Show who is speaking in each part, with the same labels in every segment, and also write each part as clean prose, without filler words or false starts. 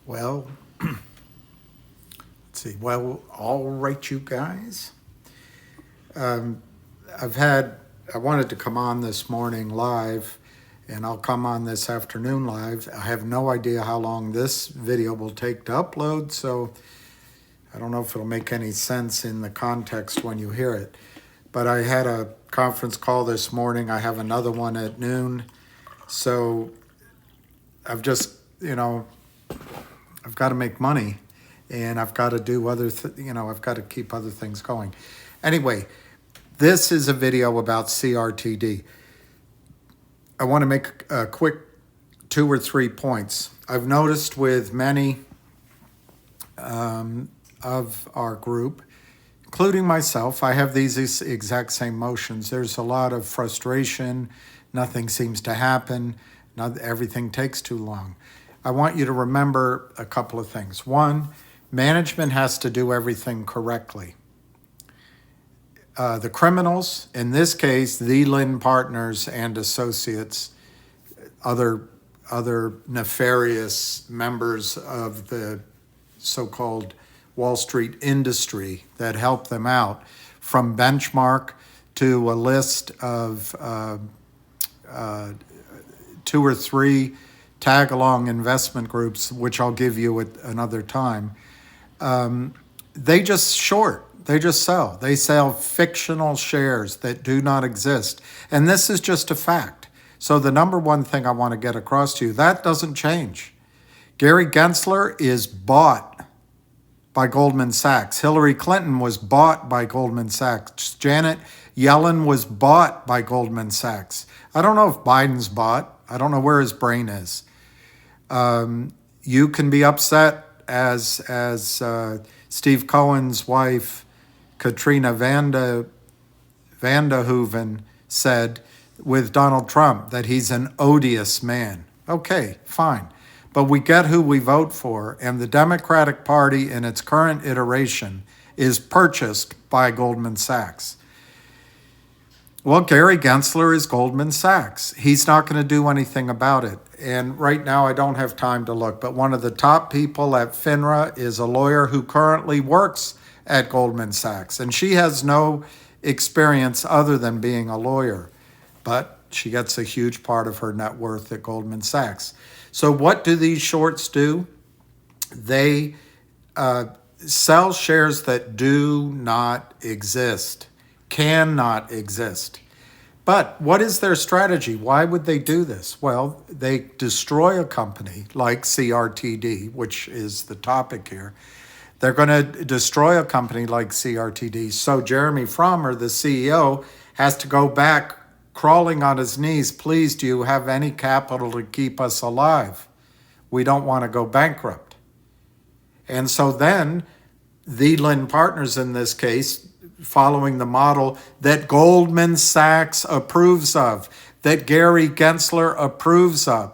Speaker 1: Well, let's see. Well, all right, you guys. I wanted to come on this morning live, and I'll come on this afternoon live. I have no idea how long this video will take to upload, so I don't know if it'll make any sense in the context when you hear it. But I had a conference call this morning. I have another one at noon. So I've just, I've got to make money, and I've got to do I've got to keep other things going. Anyway, this is a video about CRTD. I want to make a quick 2 or 3 points. I've noticed with many of our group, including myself, I have these exact same motions. There's a lot of frustration. Nothing seems to happen. Everything takes too long. I want you to remember a couple of things. One, management has to do everything correctly. The criminals, in this case, the Lynn Partners and Associates, other nefarious members of the so-called Wall Street industry that help them out, from Benchmark to a list of 2 or 3 tag-along investment groups, which I'll give you at another time. They just short. They just sell. They sell fictional shares that do not exist. And this is just a fact. So the number one thing I want to get across to you, that doesn't change. Gary Gensler is bought by Goldman Sachs. Hillary Clinton was bought by Goldman Sachs. Janet Yellen was bought by Goldman Sachs. I don't know if Biden's bought. I don't know where his brain is. You can be upset as Steve Cohen's wife, Katrina Vanderhoeven, said with Donald Trump, that he's an odious man. Okay, fine. But we get who we vote for, and the Democratic Party in its current iteration is purchased by Goldman Sachs. Well, Gary Gensler is Goldman Sachs. He's not going to do anything about it. And right now I don't have time to look, but one of the top people at FINRA is a lawyer who currently works at Goldman Sachs. And she has no experience other than being a lawyer, but she gets a huge part of her net worth at Goldman Sachs. So what do these shorts do? They sell shares that do not exist, cannot exist. But what is their strategy? Why would they do this? Well, they destroy a company like CRTD, which is the topic here. They're going to destroy a company like CRTD. So Jeremy Frommer, the CEO, has to go back crawling on his knees. Please, do you have any capital to keep us alive? We don't want to go bankrupt. And so then the Lynn Partners in this case, following the model that Goldman Sachs approves of, that Gary Gensler approves of,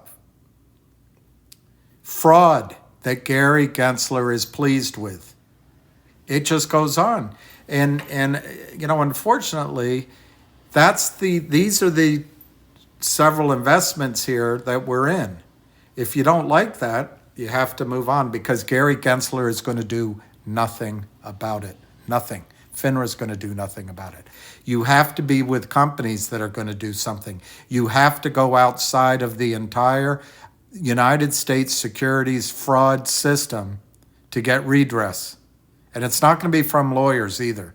Speaker 1: fraud that Gary Gensler is pleased with. It just goes on. And unfortunately, these are the several investments here that we're in. If you don't like that, you have to move on, because Gary Gensler is going to do nothing about it. Nothing. FINRA is going to do nothing about it. You have to be with companies that are going to do something. You have to go outside of the entire United States securities fraud system to get redress. And it's not going to be from lawyers either.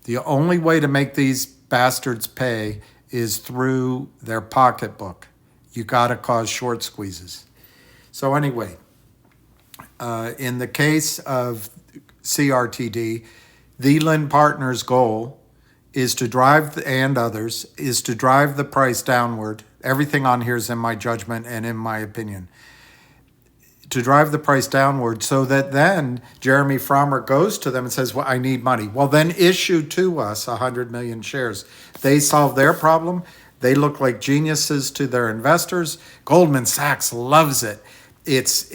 Speaker 1: The only way to make these bastards pay is through their pocketbook. You got to cause short squeezes. So anyway, in the case of CRTD, the Lynn Partners' goal is to drive, and others, is to drive the price downward. Everything on here is in my judgment and in my opinion. To drive the price downward so that then Jeremy Frommer goes to them and says, well, I need money. Well, then issue to us 100 million shares. They solve their problem. They look like geniuses to their investors. Goldman Sachs loves it. It's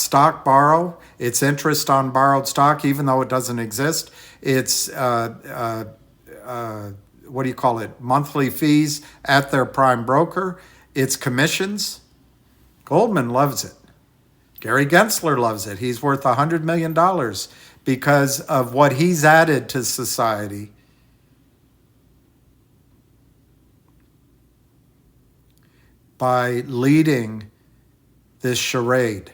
Speaker 1: stock borrow. It's interest on borrowed stock, even though it doesn't exist. It's monthly fees at their prime broker. It's commissions. Goldman loves it. Gary Gensler loves it. He's worth $100 million because of what he's added to society by leading this charade.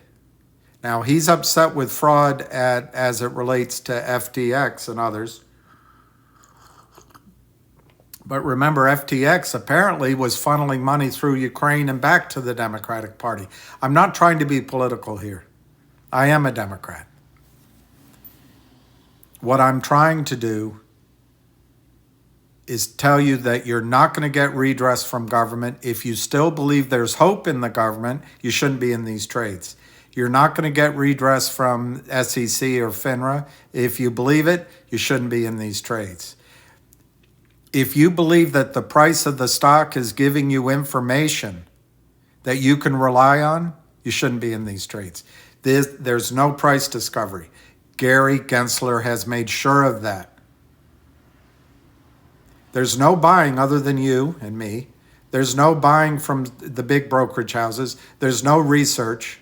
Speaker 1: Now, he's upset with fraud as it relates to FTX and others. But remember, FTX apparently was funneling money through Ukraine and back to the Democratic Party. I'm not trying to be political here. I am a Democrat. What I'm trying to do is tell you that you're not going to get redress from government. If you still believe there's hope in the government, you shouldn't be in these trades. You're not going to get redress from SEC or FINRA. If you believe it, you shouldn't be in these trades. If you believe that the price of the stock is giving you information that you can rely on, you shouldn't be in these trades. There's no price discovery. Gary Gensler has made sure of that. There's no buying other than you and me. There's no buying from the big brokerage houses. There's no research.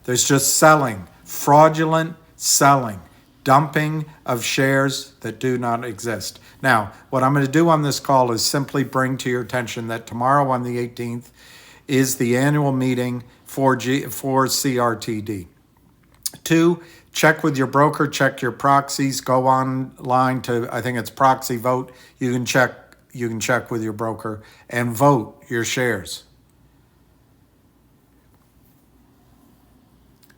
Speaker 1: There's just selling, fraudulent selling, dumping of shares that do not exist. Now, what I'm going to do on this call is simply bring to your attention that tomorrow on the 18th is the annual meeting for CRTD. 2, check with your broker, check your proxies, go online to, I think it's Proxy Vote. You can check with your broker and vote your shares.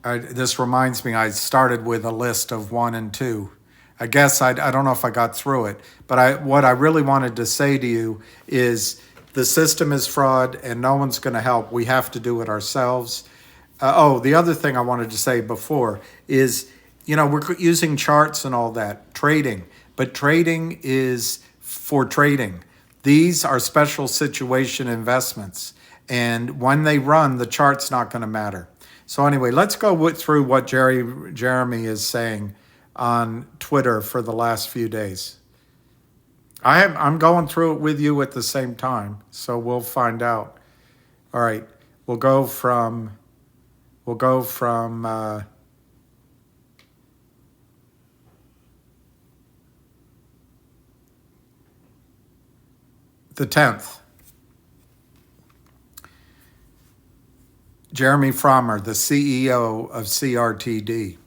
Speaker 1: This reminds me, I started with a list of 1 and 2. I guess I don't know if I got through it, but what I really wanted to say to you is the system is fraud and no one's going to help. We have to do it ourselves. The other thing I wanted to say before is, we're using charts and all that, trading, but trading is for trading. These are special situation investments, and when they run, the chart's not going to matter. So anyway, let's go through what Jeremy is saying on Twitter for the last few days. I'm going through it with you at the same time, so we'll find out. All right, we'll go from the 10th. Jeremy Frommer, the CEO of CRTD.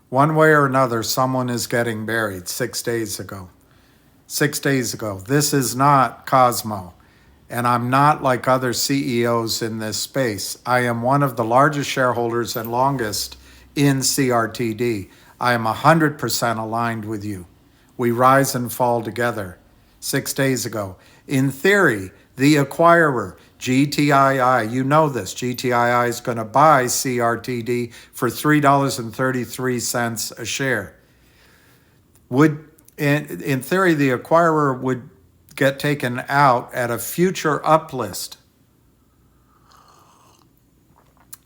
Speaker 1: One way or another, someone is getting buried 6 days ago. 6 days ago. This is not Cosmo. And I'm not like other CEOs in this space. I am one of the largest shareholders and longest in CRTD. I am 100% aligned with you. We rise and fall together. 6 days ago. In theory, the acquirer, GTII, you know this, GTII is going to buy CRTD for $3.33 a share. In theory, the acquirer would get taken out at a future uplist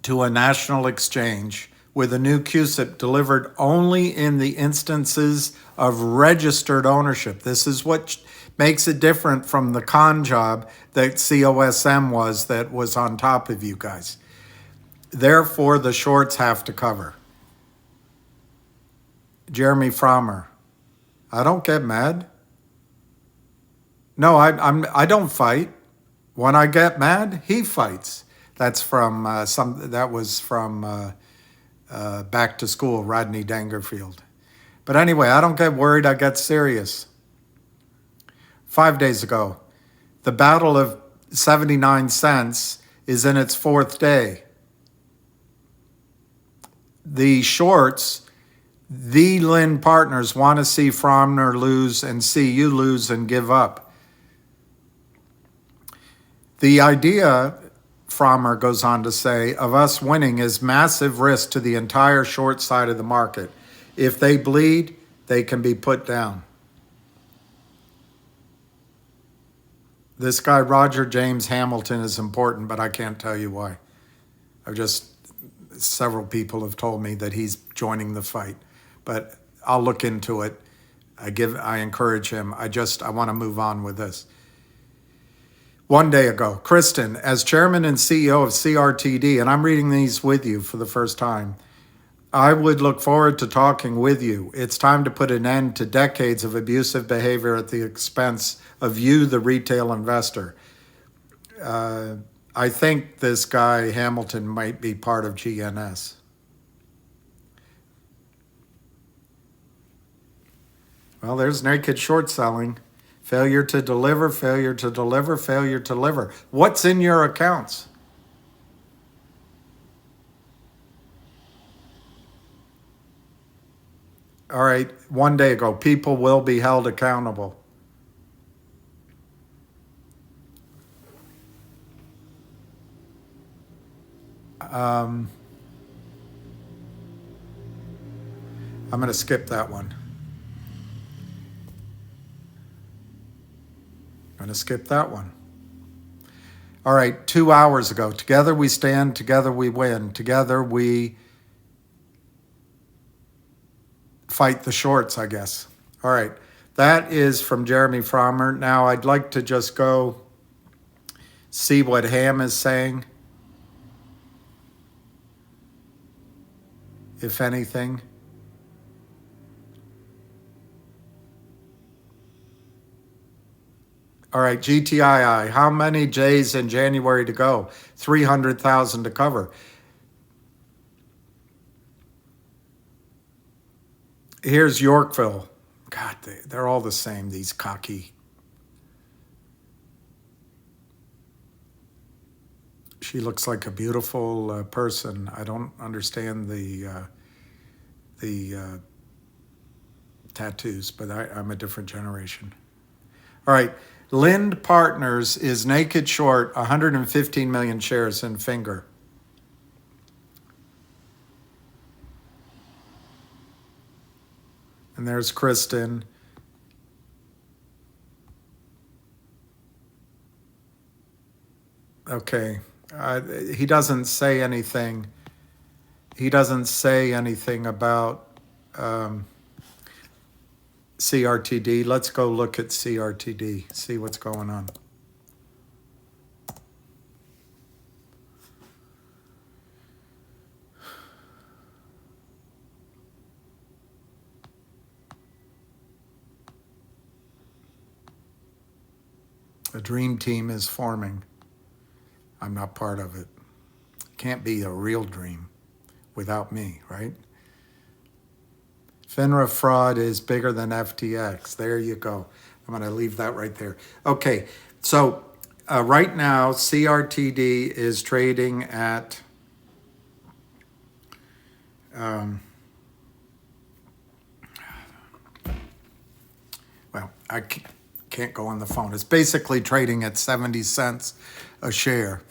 Speaker 1: to a national exchange with a new CUSIP delivered only in the instances of registered ownership. This is what makes it different from the con job that COSM was on top of you guys. Therefore, the shorts have to cover. Jeremy Frommer, I don't get mad. No, I don't fight. When I get mad, he fights. That's from Back to School, Rodney Dangerfield. But anyway, I don't get worried, I get serious. 5 days ago, the battle of 79 cents is in its 4th day. The shorts, the Lynn partners, want to see Frommer lose and see you lose and give up. The idea, Frommer goes on to say, of us winning is massive risk to the entire short side of the market. If they bleed, they can be put down. This guy, Roger James Hamilton, is important, but I can't tell you why. Several people have told me that he's joining the fight, but I'll look into it. I encourage him. I want to move on with this. one day ago. Kristen, as chairman and CEO of CRTD, and I'm reading these with you for the first time, I would look forward to talking with you. It's time to put an end to decades of abusive behavior at the expense of you, the retail investor. I think this guy, Hamilton, might be part of GNS. Well, there's naked short selling. Failure to deliver, failure to deliver, failure to deliver. What's in your accounts? All right, one day ago, people will be held accountable. I'm going to skip that one. I'm going to skip that one. All right, 2 hours ago, together we stand, together we win, together we fight the shorts, I guess. All right, that is from Jeremy Frommer. Now I'd like to just go see what Ham is saying, if anything. All right, GTII, how many J's in January to go? 300,000 to cover. Here's Yorkville. God, they're all the same, these cocky. She looks like a beautiful person. I don't understand the tattoos, but I'm a different generation. All right, Lind Partners is naked short 115 million shares in Finger. And there's Kristen. Okay, he doesn't say anything. He doesn't say anything about CRTD. Let's go look at CRTD, see what's going on. A dream team is forming. I'm not part of it. Can't be a real dream without me, right? FINRA fraud is bigger than FTX. There you go. I'm going to leave that right there. Okay, so right now, CRTD is trading at well, I can't go on the phone. It's basically trading at 70 cents a share.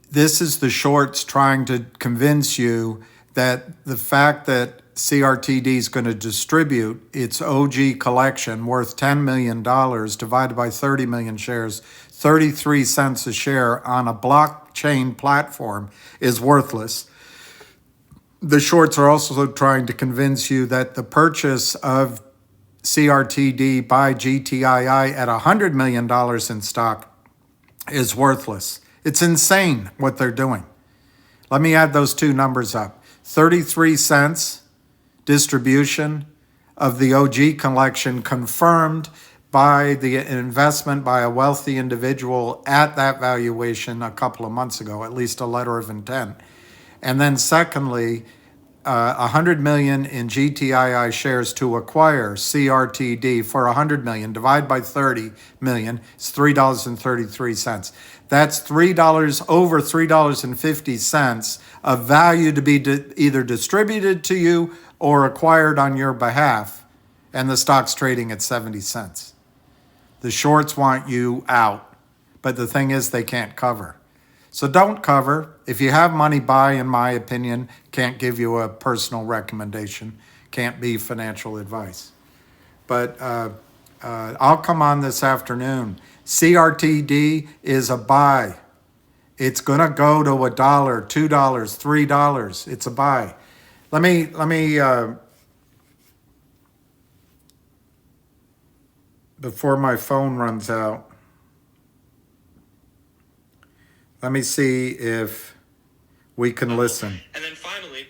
Speaker 1: This is the shorts trying to convince you that the fact that CRTD is going to distribute its OG collection worth $10 million divided by 30 million shares, 33 cents a share on a blockchain platform is worthless. The shorts are also trying to convince you that the purchase of CRTD by GTII at $100 million in stock is worthless. It's insane what they're doing. Let me add those two numbers up. 33 cents distribution of the OG collection confirmed by the investment by a wealthy individual at that valuation a couple of months ago, at least a letter of intent. And then secondly, 100 million in GTII shares to acquire CRTD for 100 million, divide by 30 million, it's $3.33. That's $3, over $3.50 of value to be either distributed to you or acquired on your behalf, and the stock's trading at 70 cents. The shorts want you out, but the thing is they can't cover. So don't cover. If you have money, buy, in my opinion. Can't give you a personal recommendation. Can't be financial advice. But I'll come on this afternoon. CRTD is a buy. It's going to go to $1, $2, $3. It's a buy. Let me before my phone runs out, let me see if we can listen.
Speaker 2: And then finally,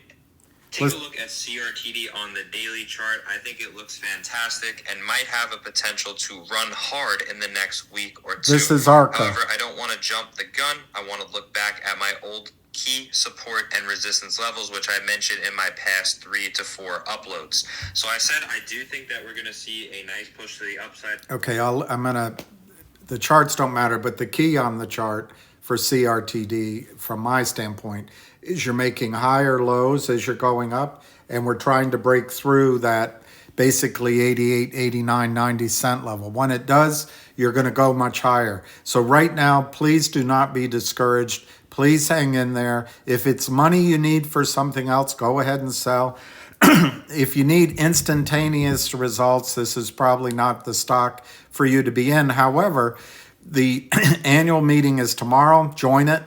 Speaker 2: take a look at CRTD on the daily chart. I think it looks fantastic and might have a potential to run hard in the next week or two.
Speaker 1: This is ARCA.
Speaker 2: However, I don't want to jump the gun. I want to look back at my old key support and resistance levels, which I mentioned in my past 3 to 4 uploads. So I said I do think that we're going to see a nice push to the upside.
Speaker 1: Okay, the charts don't matter, but the key on the chart for CRTD, from my standpoint, is you're making higher lows as you're going up, and we're trying to break through that basically 88, 89, 90 cent level. When it does, you're going to go much higher. So right now, please do not be discouraged. Please hang in there. If it's money you need for something else, go ahead and sell. If you need instantaneous results, this is probably not the stock for you to be in. However, the annual meeting is tomorrow. Join it.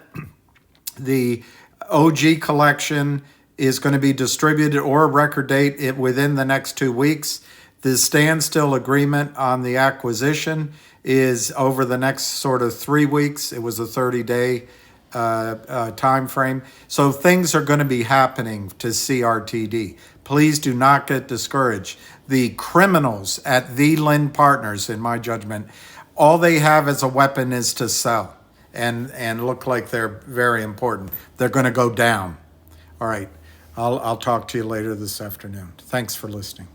Speaker 1: The OG collection is going to be distributed or record date within the next 2 weeks. The standstill agreement on the acquisition is over the next sort of 3 weeks. It was a 30-day time frame. So things are going to be happening to CRTD. Please do not get discouraged. The criminals at the Lynn Partners, in my judgment, all they have as a weapon is to sell and look like they're very important. They're going to go down. All right. I'll talk to you later this afternoon. Thanks for listening.